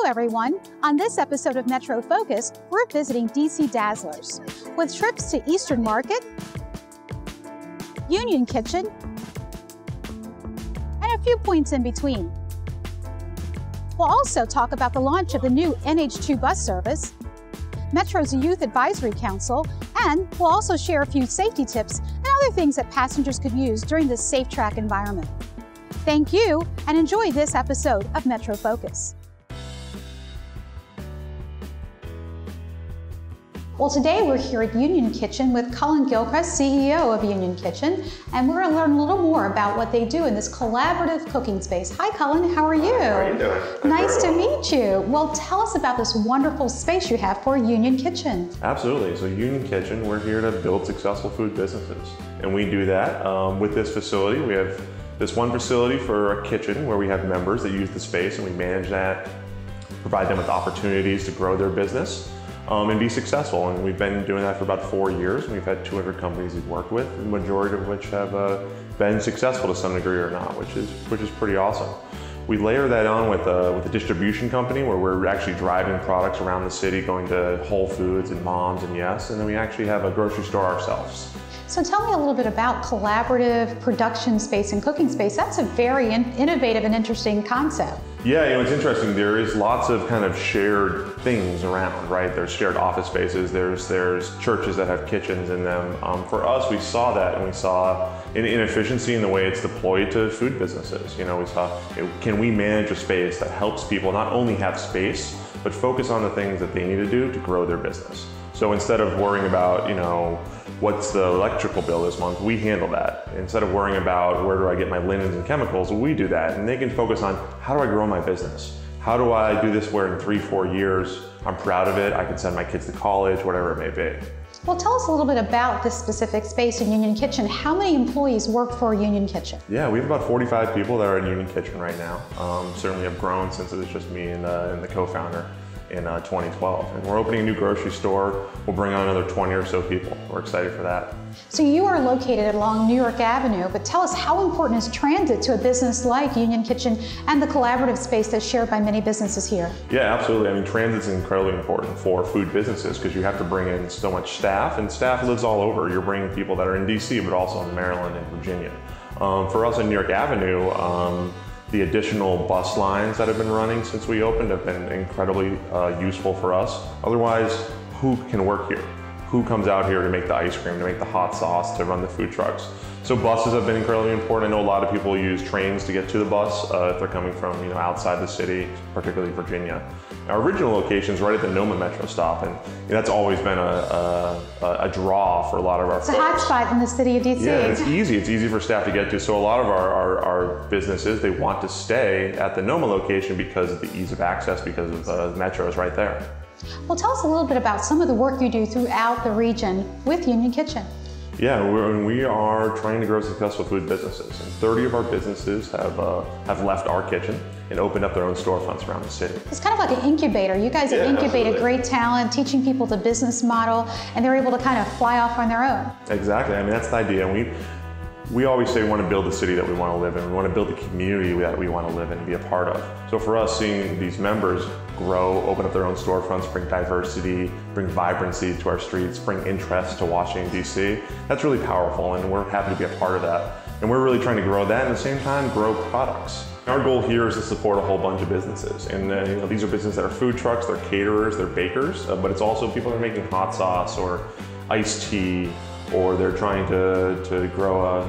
everyone. On this episode of Metro Focus, we're visiting DC Dazzlers with trips to Eastern Market, Union Kitchen, and a few points in between. We'll also talk about the launch of the new NH2 bus service, Metro's Youth Advisory Council, and we'll also share a few safety tips and other things that passengers could use during this safe track environment. Thank you, and enjoy this episode of Metro Focus. Well, today we're here at Union Kitchen with Cullen Gilchrist, CEO of Union Kitchen, and we're going to learn a little more about what they do in this collaborative cooking space. Hi, Cullen. How are you? How are you doing? Nice to meet you. Well, tell us about this wonderful space you have for Union Kitchen. Absolutely. So Union Kitchen, we're here to build successful food businesses, and we do that with this facility. We have this one facility for a kitchen where we have members that use the space, and we manage that, provide them with opportunities to grow their business. And be successful. And we've been doing that for about 4 years. And we've had 200 companies we've worked with, the majority of which have been successful to some degree or not, which is pretty awesome. We layer that on with a distribution company where we're actually driving products around the city, going to Whole Foods and Moms and Yes, and then we actually have a grocery store ourselves. So tell me a little bit about collaborative production space and cooking space. That's a very innovative and interesting concept. Yeah, it's interesting. There is lots of kind of shared things around, right? There's shared office spaces, there's churches that have kitchens in them. For us, we saw that, and we saw an inefficiency in the way it's deployed to food businesses. We saw, can we manage a space that helps people not only have space, but focus on the things that they need to do to grow their business. So instead of worrying about, what's the electrical bill this month, we handle that. Instead of worrying about where do I get my linens and chemicals, we do that. And they can focus on how do I grow my business? How do I do this where in 3-4 years, I'm proud of it, I can send my kids to college, whatever it may be. Well, tell us a little bit about this specific space in Union Kitchen. How many employees work for Union Kitchen? Yeah, we have about 45 people that are in Union Kitchen right now. Certainly have grown since it was just me and the co-founder in 2012. And we're opening a new grocery store. We'll bring on another 20 or so people. We're excited for that. So you are located along New York Avenue, but tell us, how important is transit to a business like Union Kitchen and the collaborative space that's shared by many businesses here? Yeah, absolutely. Transit's incredibly important for food businesses because you have to bring in so much staff, and staff lives all over. You're bringing people that are in DC, but also in Maryland and Virginia. For us in New York Avenue, the additional bus lines that have been running since we opened have been incredibly useful for us. Otherwise, who can work here? Who comes out here to make the ice cream, to make the hot sauce, to run the food trucks? So buses have been incredibly important. I know a lot of people use trains to get to the bus if they're coming from outside the city, particularly Virginia. Our original location is right at the Noma Metro stop, and that's always been a draw for a lot of our folks. It's a hot spot in the city of DC. Yeah, it's easy. It's easy for staff to get to. So a lot of our businesses, they want to stay at the Noma location because of the ease of access, because of the Metro is right there. Well, tell us a little bit about some of the work you do throughout the region with Union Kitchen. Yeah, we are trying to grow successful food businesses, and 30 of our businesses have left our kitchen and opened up their own storefronts around the city. It's kind of like an incubator. You guys have incubated great talent, teaching people the business model, and they're able to kind of fly off on their own. Exactly. That's the idea. And we always say we want to build the city that we want to live in. We want to build the community that we want to live in and be a part of. So for us, seeing these members grow, open up their own storefronts, bring diversity, bring vibrancy to our streets, bring interest to Washington, D.C., that's really powerful, and we're happy to be a part of that. And we're really trying to grow that and at the same time grow products. Our goal here is to support a whole bunch of businesses. And these are businesses that are food trucks, they're caterers, they're bakers, but it's also people that are making hot sauce or iced tea, or they're trying to grow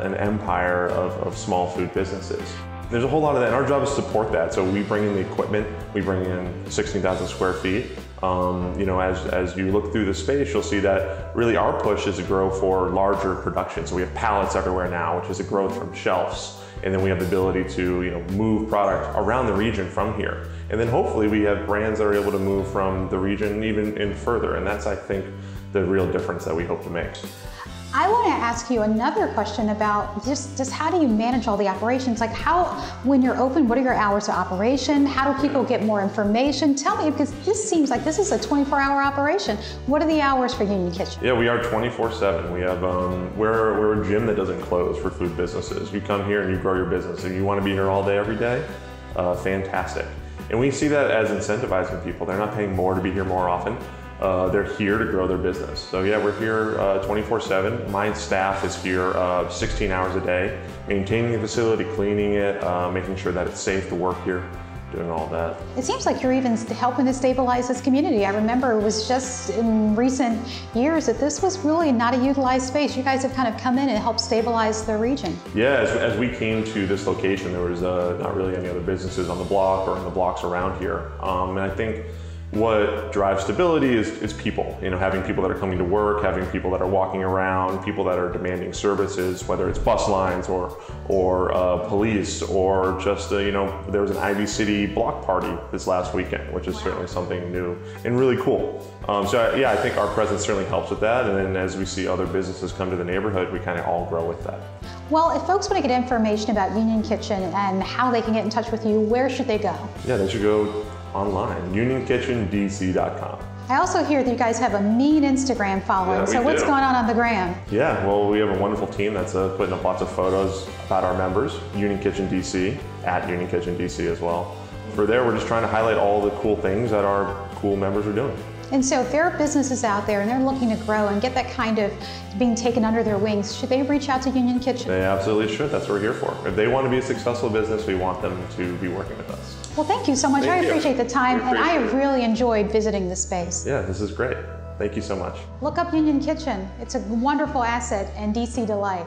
an empire of small food businesses. There's a whole lot of that, and our job is to support that. So we bring in the equipment, we bring in 16,000 square feet. As you look through the space, you'll see that really our push is to grow for larger production. So we have pallets everywhere now, which is a growth from shelves. And then we have the ability to move product around the region from here. And then hopefully we have brands that are able to move from the region even in further. And that's, I think, the real difference that we hope to make. I want to ask you another question about just how do you manage all the operations? Like when you're open, what are your hours of operation? How do people get more information? Tell me, because this seems like this is a 24-hour operation. What are the hours for Union Kitchen? Yeah, we are 24/7. We have, we're a gym that doesn't close for food businesses. You come here and you grow your business. If you want to be here all day, every day, fantastic. And we see that as incentivizing people. They're not paying more to be here more often. They're here to grow their business. So yeah, we're here 24/7. My staff is here 16 hours a day, maintaining the facility, cleaning it, making sure that it's safe to work here, doing all that. It seems like you're even helping to stabilize this community. I remember it was just in recent years that this was really not a utilized space. You guys have kind of come in and helped stabilize the region. Yeah, as we came to this location, there was not really any other businesses on the block or in the blocks around here. And I think what drives stability is people, having people that are coming to work, having people that are walking around, people that are demanding services, whether it's bus lines or police, or just, there was an Ivy City block party this last weekend, which is certainly something new and really cool. Yeah, I think our presence certainly helps with that. And then as we see other businesses come to the neighborhood, we kind of all grow with that. Well, if folks want to get information about Union Kitchen and how they can get in touch with you, where should they go? Yeah, they should go online, unionkitchendc.com. I also hear that you guys have a mean Instagram following, so what's going on the gram? Yeah, well, we have a wonderful team that's putting up lots of photos about our members, Union Kitchen DC, at Union Kitchen DC as well. For there, we're just trying to highlight all the cool things that our cool members are doing. And so if there are businesses out there and they're looking to grow and get that kind of being taken under their wings, should they reach out to Union Kitchen? They absolutely should. That's what we're here for. If they want to be a successful business, we want them to be working with us. Well, thank you so much. I appreciate the time, and I have really enjoyed visiting the space. Yeah, this is great. Thank you so much. Look up Union Kitchen. It's a wonderful asset and DC delight.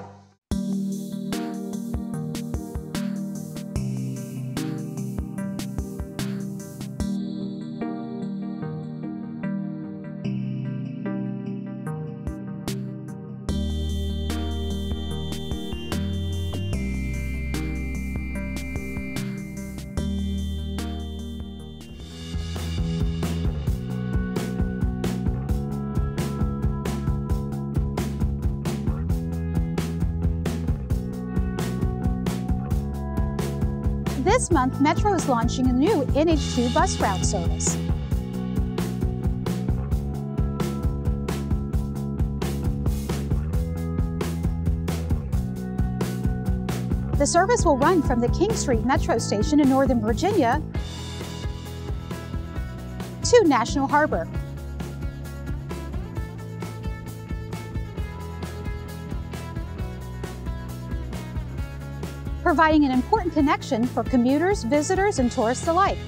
This month, Metro is launching a new NH2 bus route service. The service will run from the King Street Metro Station in Northern Virginia to National Harbor. Providing an important connection for commuters, visitors, and tourists alike.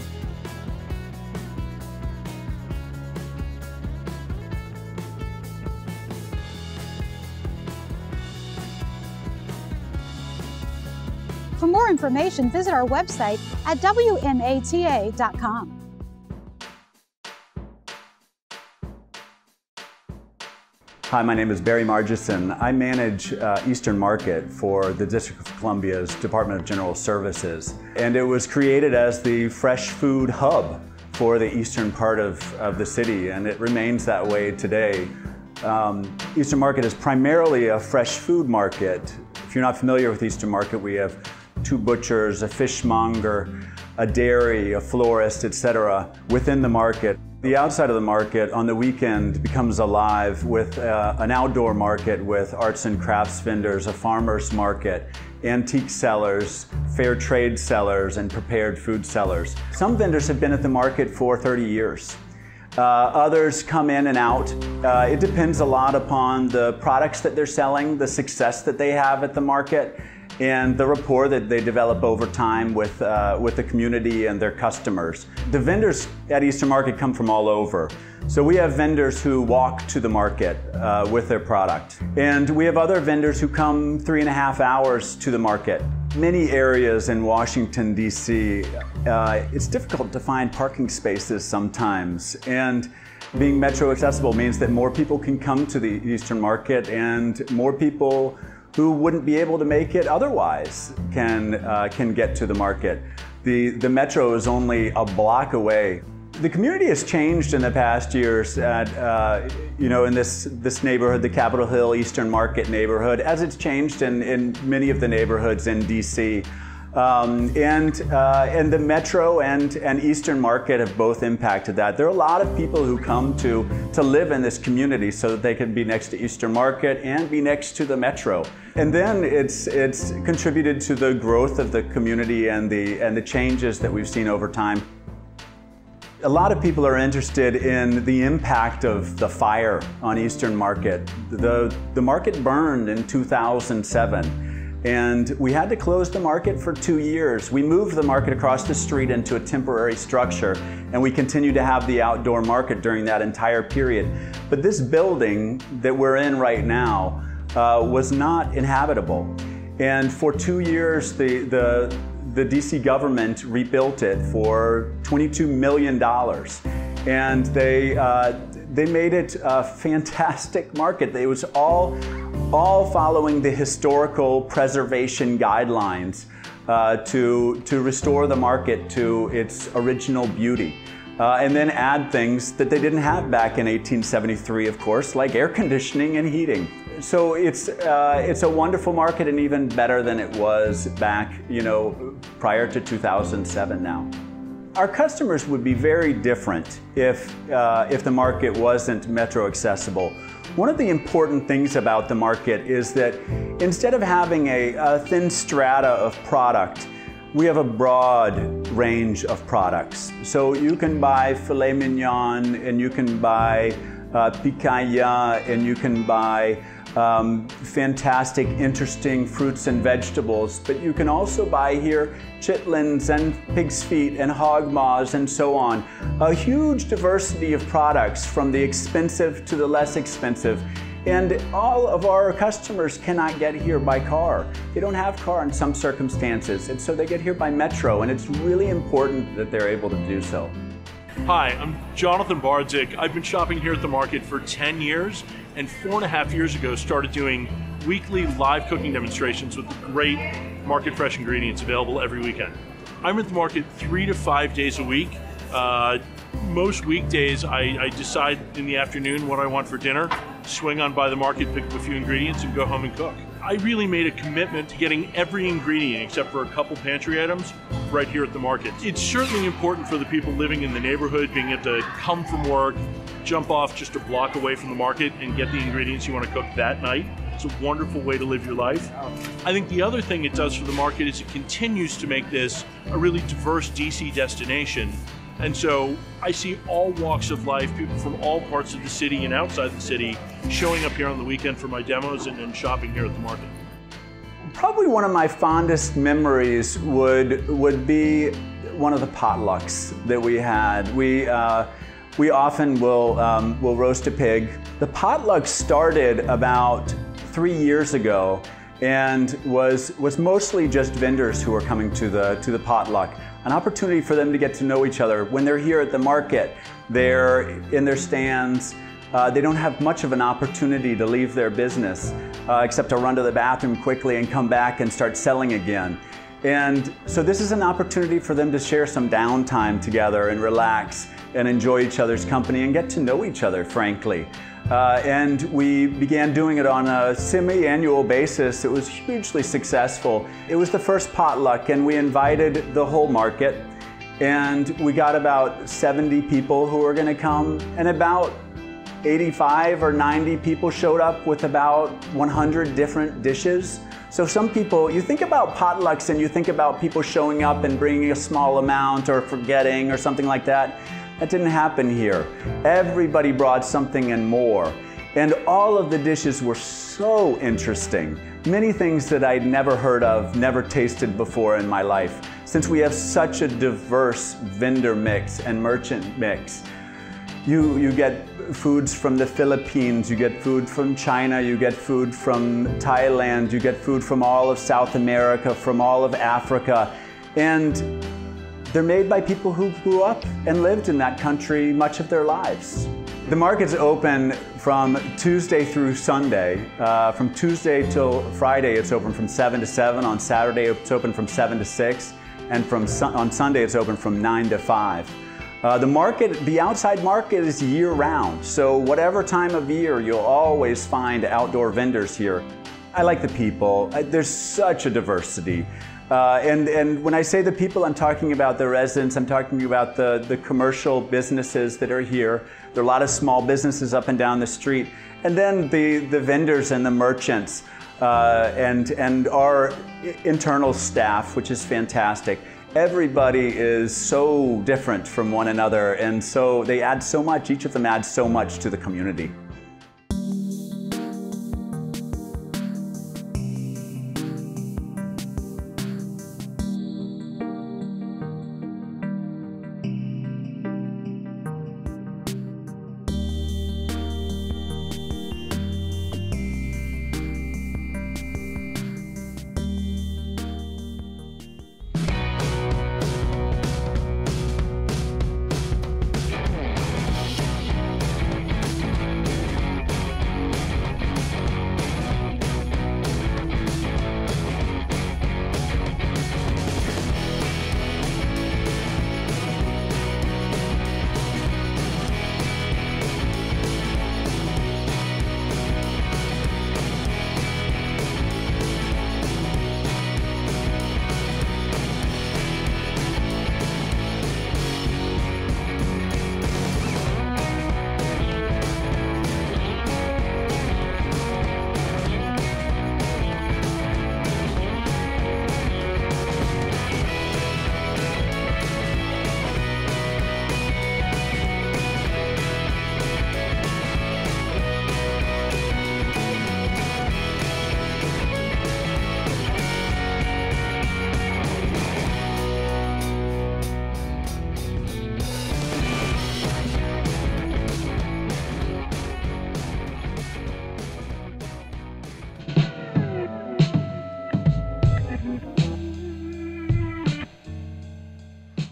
For more information, visit our website at wmata.com. Hi, my name is Barry Margison. I manage Eastern Market for the District of Columbia's Department of General Services. And it was created as the fresh food hub for the eastern part of the city, and it remains that way today. Eastern Market is primarily a fresh food market. If you're not familiar with Eastern Market, we have 2 butchers, a fishmonger, a dairy, a florist, etc. within the market. The outside of the market on the weekend becomes alive with an outdoor market with arts and crafts vendors, a farmer's market, antique sellers, fair trade sellers, and prepared food sellers. Some vendors have been at the market for 30 years. Others come in and out. It depends a lot upon the products that they're selling, the success that they have at the market, and the rapport that they develop over time with the community and their customers. The vendors at Eastern Market come from all over. So we have vendors who walk to the market with their product. And we have other vendors who come 3.5 hours to the market. Many areas in Washington, D.C., it's difficult to find parking spaces sometimes. And being metro accessible means that more people can come to the Eastern Market, and more people who wouldn't be able to make it otherwise can get to the market. The metro is only a block away. The community has changed in the past years in this neighborhood, the Capitol Hill Eastern Market neighborhood, as it's changed in many of the neighborhoods in DC. And the Metro and Eastern Market have both impacted that. There are a lot of people who come to live in this community so that they can be next to Eastern Market and be next to the Metro. And then it's contributed to the growth of the community and the changes that we've seen over time. A lot of people are interested in the impact of the fire on Eastern Market. The market burned in 2007, and we had to close the market for 2 years. We moved the market across the street into a temporary structure, and we continued to have the outdoor market during that entire period. But this building that we're in right now was not inhabitable. And for 2 years, the DC government rebuilt it for $22 million. And they made it a fantastic market. It was all following the historical preservation guidelines to restore the market to its original beauty. And then add things that they didn't have back in 1873, of course, like air conditioning and heating. So it's a wonderful market, and even better than it was back, prior to 2007 now. Our customers would be very different if the market wasn't metro accessible. One of the important things about the market is that instead of having a thin strata of product, we have a broad range of products. So you can buy filet mignon, and you can buy picanha, and you can buy fantastic, interesting fruits and vegetables. But you can also buy here chitlins and pig's feet and hog maws and so on. A huge diversity of products, from the expensive to the less expensive. And all of our customers cannot get here by car. They don't have car in some circumstances, and so they get here by metro, and it's really important that they're able to do so. Hi, I'm Jonathan Bardzik. I've been shopping here at the market for 10 years, and 4.5 years ago started doing weekly live cooking demonstrations with great market fresh ingredients available every weekend. I'm at the market 3 to 5 days a week. Most weekdays I decide in the afternoon what I want for dinner, swing on by the market, pick up a few ingredients, and go home and cook. I really made a commitment to getting every ingredient, except for a couple pantry items, right here at the market. It's certainly important for the people living in the neighborhood, being able to come from work, jump off just a block away from the market, and get the ingredients you want to cook that night. It's a wonderful way to live your life. I think the other thing it does for the market is it continues to make this a really diverse DC destination. And so I see all walks of life, people from all parts of the city and outside the city, showing up here on the weekend for my demos and shopping here at the market. Probably one of my fondest memories would be one of the potlucks that we had. We often will roast a pig. The potluck started about 3 years ago, and was mostly just vendors who were coming to the potluck. An opportunity for them to get to know each other. When they're here at the market, they're in their stands. They don't have much of an opportunity to leave their business, except to run to the bathroom quickly and come back and start selling again. And so this is an opportunity for them to share some downtime together and relax and enjoy each other's company and get to know each other, frankly. And we began doing it on a semi-annual basis. It was hugely successful. It was the first potluck, and we invited the whole market. And we got about 70 people who were going to come, and about 85 or 90 people showed up with about 100 different dishes. So some people, you think about potlucks and you think about people showing up and bringing a small amount or forgetting or something like that. That didn't happen here. Everybody brought something and more. And all of the dishes were so interesting. Many things that I'd never heard of, never tasted before in my life. Since we have such a diverse vendor mix and merchant mix, you get foods from the Philippines, you get food from China, you get food from Thailand, you get food from all of South America, from all of Africa. And they're made by people who grew up and lived in that country much of their lives. The market's open from Tuesday through Sunday. From Tuesday till Friday, it's open from 7 to 7. On Saturday, it's open from 7 to 6. And on Sunday, it's open from 9 to 5. The outside market is year-round. So whatever time of year, you'll always find outdoor vendors here. I like the people. There's such a diversity. And when I say the people, I'm talking about the residents, I'm talking about the commercial businesses that are here. There are a lot of small businesses up and down the street. And then the vendors and the merchants and our internal staff, which is fantastic. Everybody is so different from one another, and so they add so much, each of them adds so much to the community.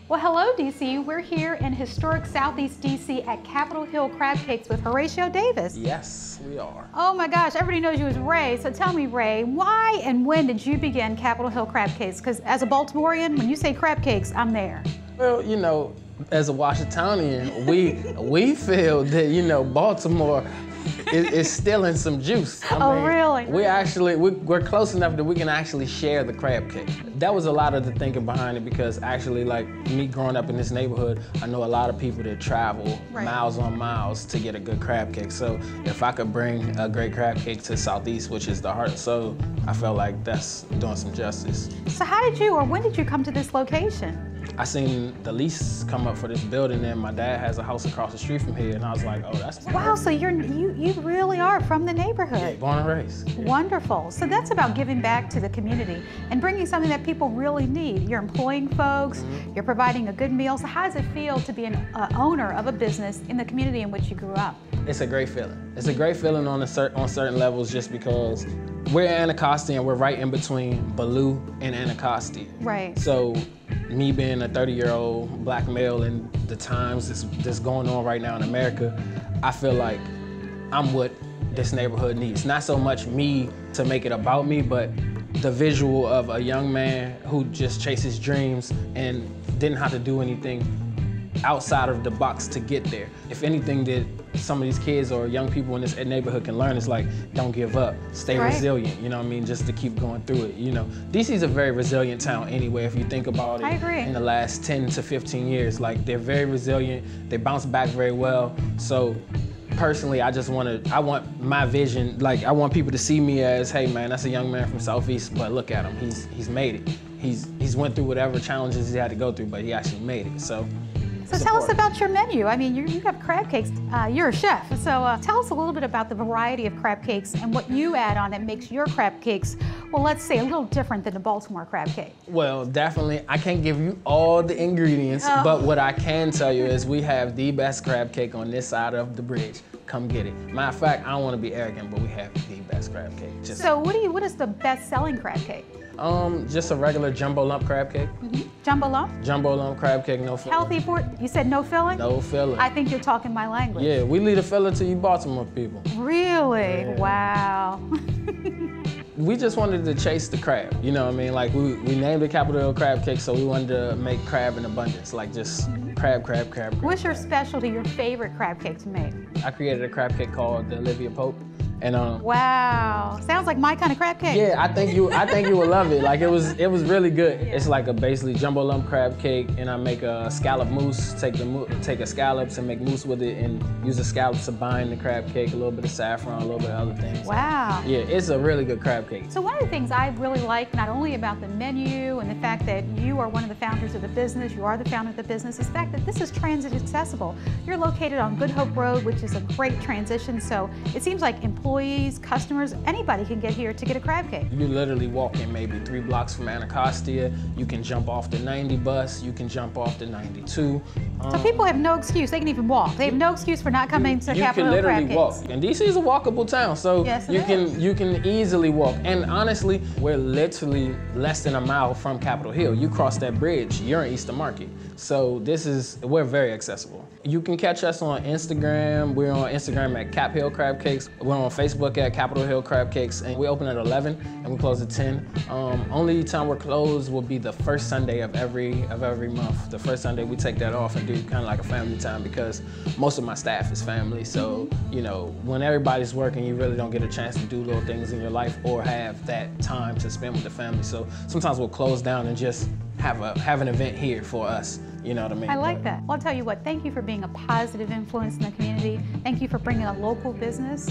Well, hello, DC. We're here in historic Southeast DC at Capitol Hill Crabcakes with Horatio Davis. Yes, we are. Oh my gosh, everybody knows you as Ray. So tell me, Ray, why and when did you begin Capitol Hill Crabcakes? Because as a Baltimorean, when you say crabcakes, I'm there. Well, you know, as a Washingtonian, we feel that, you know, Baltimore is stealing some juice. I mean, really? We're close enough that we can actually share the crab cake. That was a lot of the thinking behind it, because actually, like me growing up in this neighborhood, I know a lot of people that travel miles on miles to get a good crab cake. So if I could bring a great crab cake to Southeast, which is the heart and soul, I felt like that's doing some justice. So how did you, or when did you come to this location? I seen the lease come up for this building, and my dad has a house across the street from here, and I was like, oh, that's wow. So you really are from the neighborhood. Yeah, born and raised. Wonderful. So that's about giving back to the community and bringing something that people really need. You're employing folks, you're providing a good meal. So how does it feel to be an owner of a business in the community in which you grew up? It's a great feeling. It's a great feeling on certain levels, just because we're Anacostia and we're right in between Ballou and Anacostia. Right. So me being a 30-year-old black male in the times that's going on right now in America, I feel like I'm what this neighborhood needs. Not so much me to make it about me, but the visual of a young man who just chases dreams and didn't have to do anything outside of the box to get there. If anything that some of these kids or young people in this neighborhood can learn is like, don't give up, stay resilient, you know what I mean, just to keep going through it, you know. DC's a very resilient town anyway, if you think about it. I agree. In the last 10 to 15 years, like they're very resilient, they bounce back very well. So personally, I want my vision, like I want people to see me as, hey man, that's a young man from Southeast, but look at him, he's made it. He's went through whatever challenges he had to go through, but he actually made it, so. So tell us about your menu. I mean, you have crab cakes. You're a chef, so tell us a little bit about the variety of crab cakes and what you add on that makes your crab cakes, well, let's say a little different than the Baltimore crab cake. Well, definitely, I can't give you all the ingredients, but what I can tell you is we have the best crab cake on this side of the bridge. Come get it. Matter of fact, I don't want to be arrogant, but we have the best crab cake. So what is the best-selling crab cake? Just a regular jumbo lump crab cake. Jumbo lump? Jumbo lump crab cake, no filling. Healthy for, you said no filling? No filling. I think you're talking my language. Yeah, we leave a filling to you Baltimore people. Really? Yeah. Wow. We just wanted to chase the crab, you know what I mean? Like we named it Capitol Hill Crabcakes, so we wanted to make crab in abundance, like just crab. What's your specialty, your favorite crab cake to make? I created a crab cake called the Olivia Pope. And wow, sounds like my kind of crab cake. yeah, I think you would love it. Like it was really good. It's like a basically jumbo lump crab cake, and I make a scallop mousse. Take a scallops and make mousse with it, and use the scallops to bind the crab cake. A little bit of saffron, a little bit of other things. Wow. Yeah, it's a really good crab cake. So one of the things I really like, not only about the menu and the fact that you are one of the founders of the business, you are the founder of the business, is the fact that this is transit accessible. You're located on Good Hope Road, which is a great transition. So it seems like employees, customers, anybody can get here to get a crab cake. You literally walk in maybe 3 blocks from Anacostia. You can jump off the 90 bus. You can jump off the 92. So people have no excuse. They can even walk. They have no excuse for not coming to Capitol Hill Crabcakes. You can literally walk. And DC is a walkable town, so yes, you can easily walk. And honestly, we're literally less than a mile from Capitol Hill. You cross that bridge, you're in Eastern Market. So we're very accessible. You can catch us on Instagram. We're on Instagram at Cap Hill Crabcakes. We're on Facebook at Capitol Hill Crabcakes, and we open at 11 and we close at 10. Only time we're closed will be the first Sunday of every month. The first Sunday we take that off and do kind of like a family time, because most of my staff is family. So you know, when everybody's working, you really don't get a chance to do little things in your life or have that time to spend with the family. So sometimes we'll close down and just have an event here for us. You know what I mean? I like that. Well, I'll tell you what, thank you for being a positive influence in the community. Thank you for bringing a local business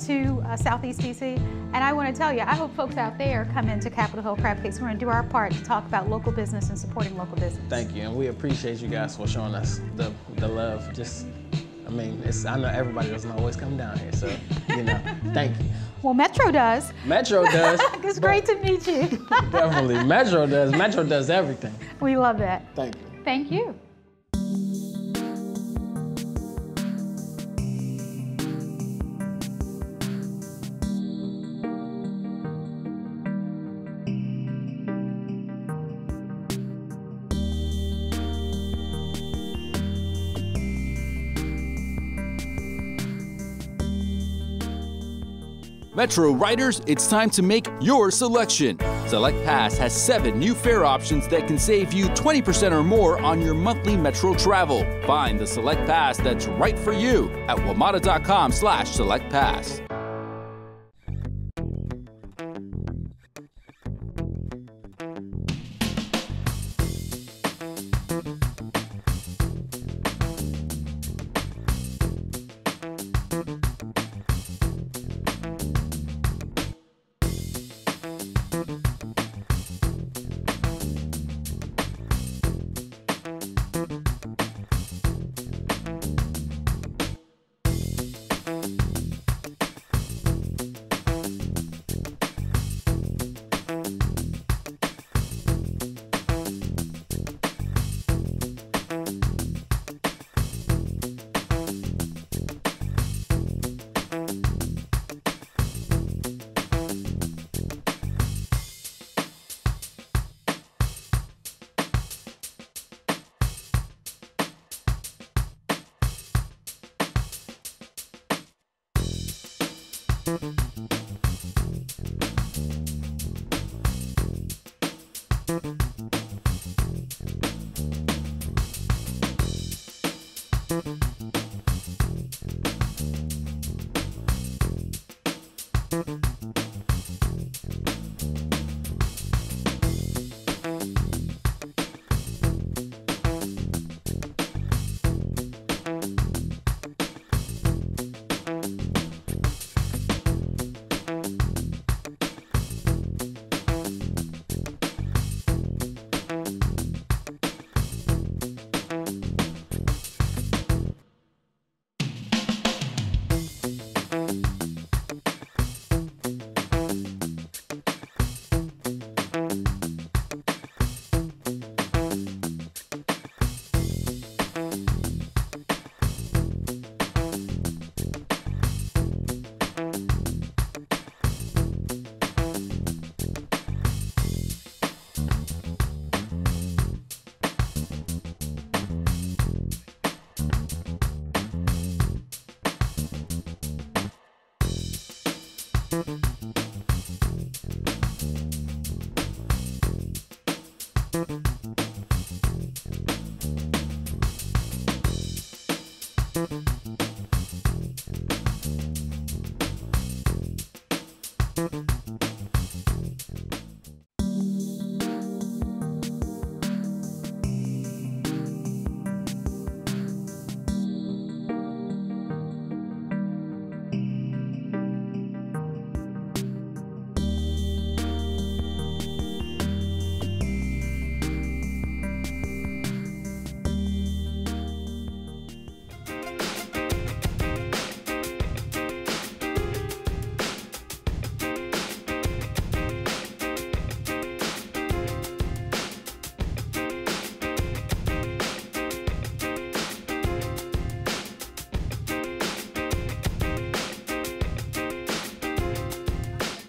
to Southeast DC. And I want to tell you, I hope folks out there come into Capitol Hill Crabcakes. We're going to do our part to talk about local business and supporting local business. Thank you, and we appreciate you guys for showing us the love. I mean, I know everybody doesn't always come down here, so, you know, thank you. Well, Metro does. Metro does. It's great to meet you. Definitely, Metro does. Metro does everything. We love that. Thank you. Thank you. Metro riders, it's time to make your selection. Select Pass has 7 new fare options that can save you 20% or more on your monthly Metro travel. Find the Select Pass that's right for you at wamata.com/selectpass.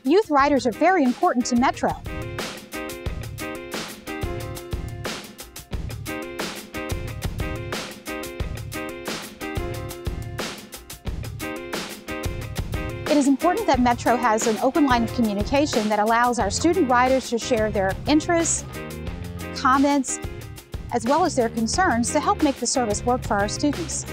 Youth riders are very important to Metro. It is important that Metro has an open line of communication that allows our student riders to share their interests, comments, as well as their concerns to help make the service work for our students.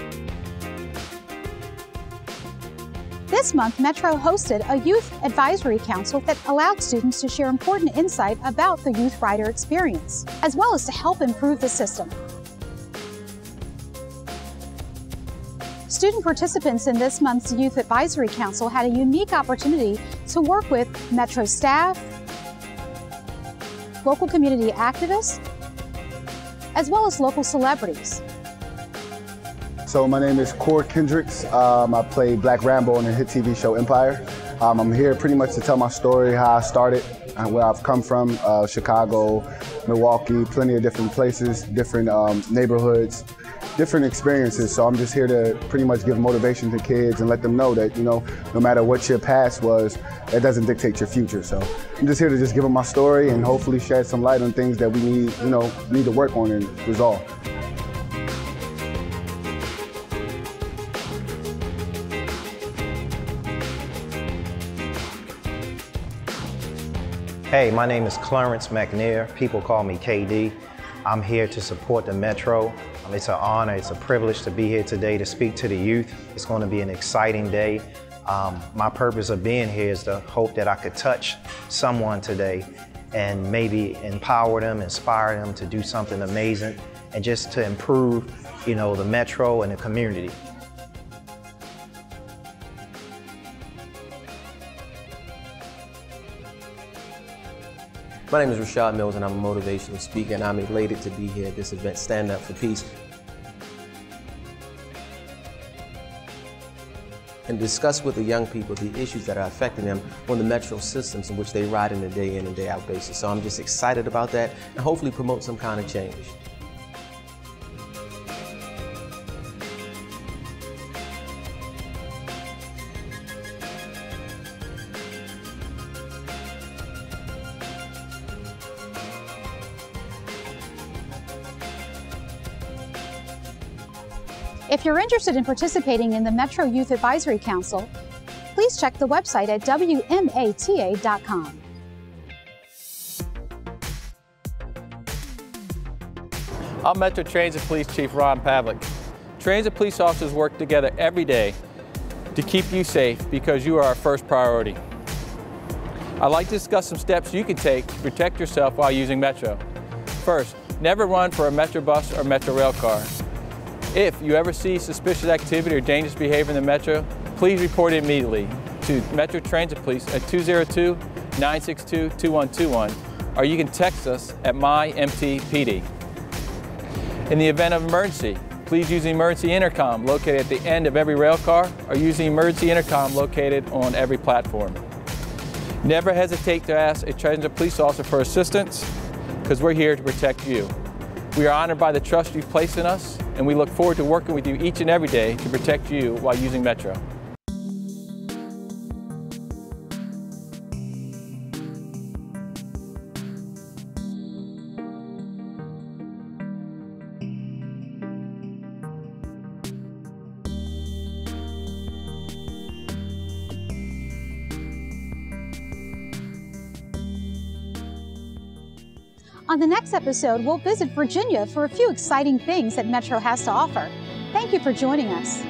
This month, Metro hosted a Youth Advisory Council that allowed students to share important insight about the youth rider experience, as well as to help improve the system. Student participants in this month's Youth Advisory Council had a unique opportunity to work with Metro staff, local community activists, as well as local celebrities. So my name is Core Kendricks. I play Black Rambo on the hit TV show Empire. I'm here pretty much to tell my story, how I started, where I've come from, Chicago, Milwaukee, plenty of different places, different neighborhoods, different experiences. So I'm just here to pretty much give motivation to kids and let them know that, you know, no matter what your past was, that doesn't dictate your future. So I'm just here to just give them my story and hopefully shed some light on things that we need, need to work on and resolve. Hey, my name is Clarence McNair. People call me KD. I'm here to support the Metro. It's an honor, it's a privilege to be here today to speak to the youth. It's going to be an exciting day. My purpose of being here is to hope that I could touch someone today and maybe empower them, inspire them to do something amazing and just to improve, the Metro and the community. My name is Rashad Mills and I'm a motivational speaker, and I'm elated to be here at this event, Stand Up for Peace, and discuss with the young people the issues that are affecting them on the Metro systems in which they ride in a day in and day out basis. So I'm just excited about that and hopefully promote some kind of change. If you're interested in participating in the Metro Youth Advisory Council, please check the website at WMATA.com. I'm Metro Transit Police Chief Ron Pavlik. Transit police officers work together every day to keep you safe because you are our first priority. I'd like to discuss some steps you can take to protect yourself while using Metro. First, never run for a Metrobus or Metro rail car. If you ever see suspicious activity or dangerous behavior in the Metro, please report it immediately to Metro Transit Police at 202-962-2121, or you can text us at MyMTPD. In the event of emergency, please use the emergency intercom located at the end of every rail car, or use the emergency intercom located on every platform. Never hesitate to ask a transit police officer for assistance, because we're here to protect you. We are honored by the trust you've placed in us, and we look forward to working with you each and every day to protect you while using Metro. On the next episode, we'll visit Virginia for a few exciting things that Metro has to offer. Thank you for joining us.